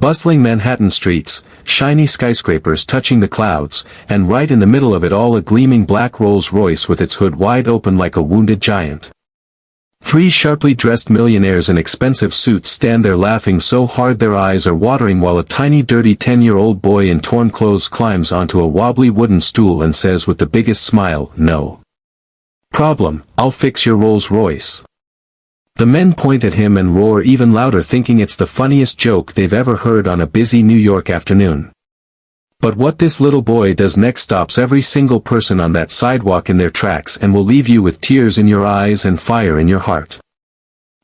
Bustling Manhattan streets, shiny skyscrapers touching the clouds, and right in the middle of it all a gleaming black Rolls Royce with its hood wide open like a wounded giant. Three sharply dressed millionaires in expensive suits stand there laughing so hard their eyes are watering while a tiny dirty 10-year-old boy in torn clothes climbs onto a wobbly wooden stool and says with the biggest smile, "No problem, I'll fix your Rolls Royce." The men point at him and roar even louder thinking it's the funniest joke they've ever heard on a busy New York afternoon. But what this little boy does next stops every single person on that sidewalk in their tracks and will leave you with tears in your eyes and fire in your heart.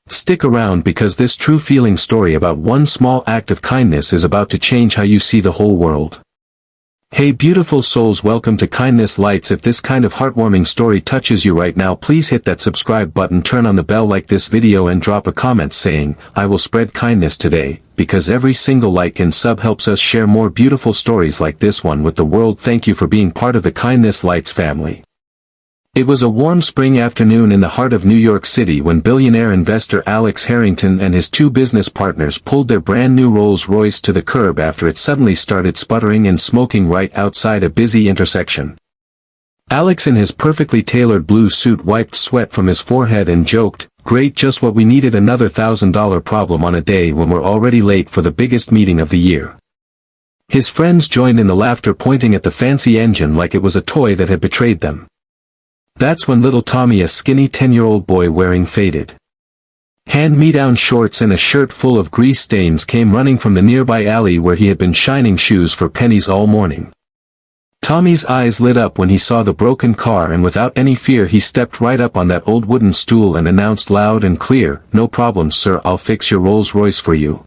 Stick around because this true feeling story about one small act of kindness is about to change how you see the whole world. Hey beautiful souls, welcome to Kindness Lights. If this kind of heartwarming story touches you right now, please hit that subscribe button, turn on the bell, like this video and drop a comment saying, "I will spread kindness today," because every single like and sub helps us share more beautiful stories like this one with the world. Thank you for being part of the Kindness Lights family. It was a warm spring afternoon in the heart of New York City when billionaire investor Alex Harrington and his two business partners pulled their brand new Rolls Royce to the curb after it suddenly started sputtering and smoking right outside a busy intersection. Alex in his perfectly tailored blue suit wiped sweat from his forehead and joked, "Great, just what we needed, another $1,000 problem on a day when we're already late for the biggest meeting of the year." His friends joined in the laughter, pointing at the fancy engine like it was a toy that had betrayed them. That's when little Tommy, a skinny 10-year-old boy wearing faded hand-me-down shorts and a shirt full of grease stains, came running from the nearby alley where he had been shining shoes for pennies all morning. Tommy's eyes lit up when he saw the broken car, and without any fear he stepped right up on that old wooden stool and announced loud and clear, "No problem, sir, I'll fix your Rolls Royce for you."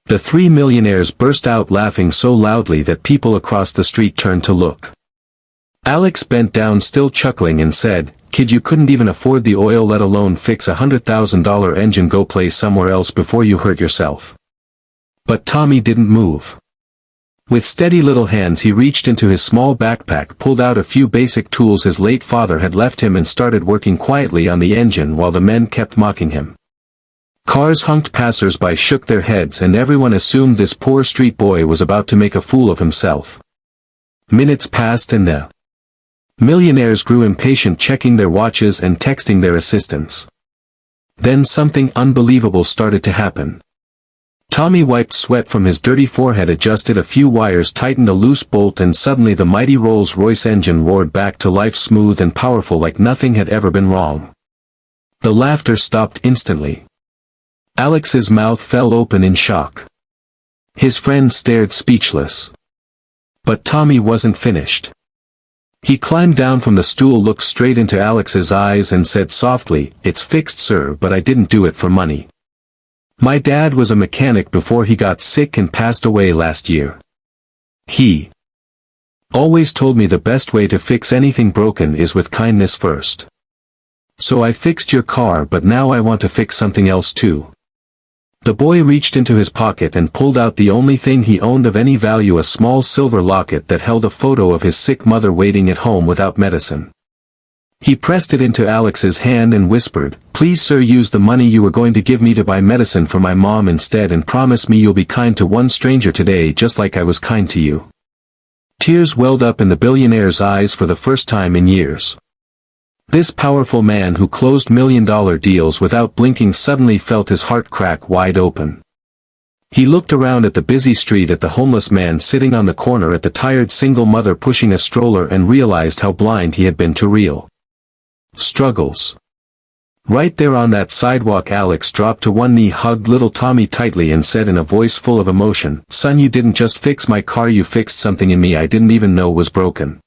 The three millionaires burst out laughing so loudly that people across the street turned to look. Alex bent down still chuckling and said, "Kid, you couldn't even afford the oil, let alone fix a $100,000 engine. Go play somewhere else before you hurt yourself." But Tommy didn't move. With steady little hands he reached into his small backpack, pulled out a few basic tools his late father had left him, and started working quietly on the engine while the men kept mocking him. Cars honked, passers-by shook their heads, and everyone assumed this poor street boy was about to make a fool of himself. Minutes passed and the millionaires grew impatient, checking their watches and texting their assistants. Then something unbelievable started to happen. Tommy wiped sweat from his dirty forehead, adjusted a few wires, tightened a loose bolt, and suddenly the mighty Rolls Royce engine roared back to life, smooth and powerful like nothing had ever been wrong. The laughter stopped instantly. Alex's mouth fell open in shock. His friends stared speechless. But Tommy wasn't finished. He climbed down from the stool, looked straight into Alex's eyes and said softly, "It's fixed, sir, but I didn't do it for money. My dad was a mechanic before he got sick and passed away last year. He always told me the best way to fix anything broken is with kindness first. So I fixed your car, but now I want to fix something else too." The boy reached into his pocket and pulled out the only thing he owned of any value, a small silver locket that held a photo of his sick mother waiting at home without medicine. He pressed it into Alex's hand and whispered, "Please, sir, use the money you were going to give me to buy medicine for my mom instead, and promise me you'll be kind to one stranger today just like I was kind to you." Tears welled up in the billionaire's eyes for the first time in years. This powerful man who closed million-dollar deals without blinking suddenly felt his heart crack wide open. He looked around at the busy street, at the homeless man sitting on the corner, at the tired single mother pushing a stroller, and realized how blind he had been to real struggles. Right there on that sidewalk, Alex dropped to one knee, hugged little Tommy tightly, and said in a voice full of emotion, "Son, you didn't just fix my car, you fixed something in me I didn't even know was broken."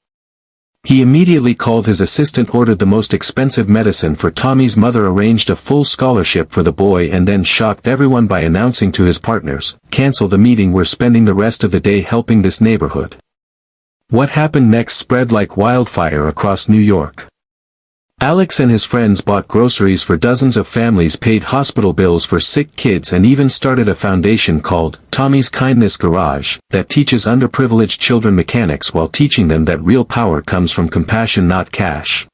He immediately called his assistant, ordered the most expensive medicine for Tommy's mother, arranged a full scholarship for the boy, and then shocked everyone by announcing to his partners, "Cancel the meeting, we're spending the rest of the day helping this neighborhood." What happened next spread like wildfire across New York. Alex and his friends bought groceries for dozens of families, paid hospital bills for sick kids, and even started a foundation called Tommy's Kindness Garage that teaches underprivileged children mechanics while teaching them that real power comes from compassion, not cash.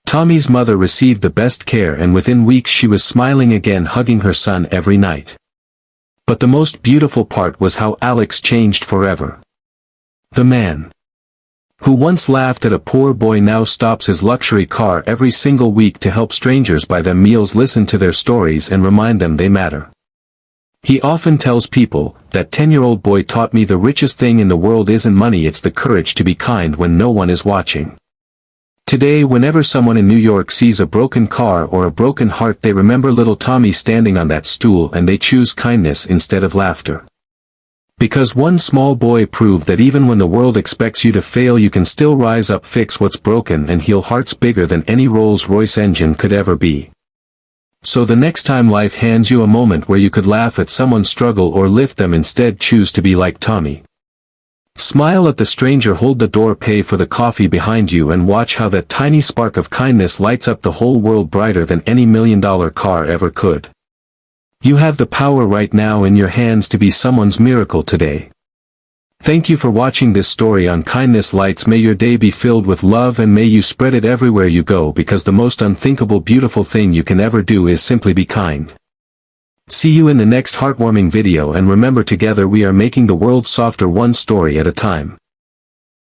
Tommy's mother received the best care, and within weeks she was smiling again, hugging her son every night. But the most beautiful part was how Alex changed forever. The man who once laughed at a poor boy now stops his luxury car every single week to help strangers buy them meals, listen to their stories and remind them they matter. He often tells people, "That 10-year-old boy taught me the richest thing in the world isn't money, it's the courage to be kind when no one is watching." Today, whenever someone in New York sees a broken car or a broken heart, they remember little Tommy standing on that stool and they choose kindness instead of laughter. Because one small boy proved that even when the world expects you to fail, you can still rise up, fix what's broken and heal hearts bigger than any Rolls Royce engine could ever be. So the next time life hands you a moment where you could laugh at someone's struggle or lift them, instead choose to be like Tommy. Smile at the stranger, hold the door, pay for the coffee behind you, and watch how that tiny spark of kindness lights up the whole world brighter than any $1,000,000 car ever could. You have the power right now in your hands to be someone's miracle today. Thank you for watching this story on Kindness Lights. May your day be filled with love and may you spread it everywhere you go, because the most unthinkable beautiful thing you can ever do is simply be kind. See you in the next heartwarming video, and remember, together we are making the world softer, one story at a time.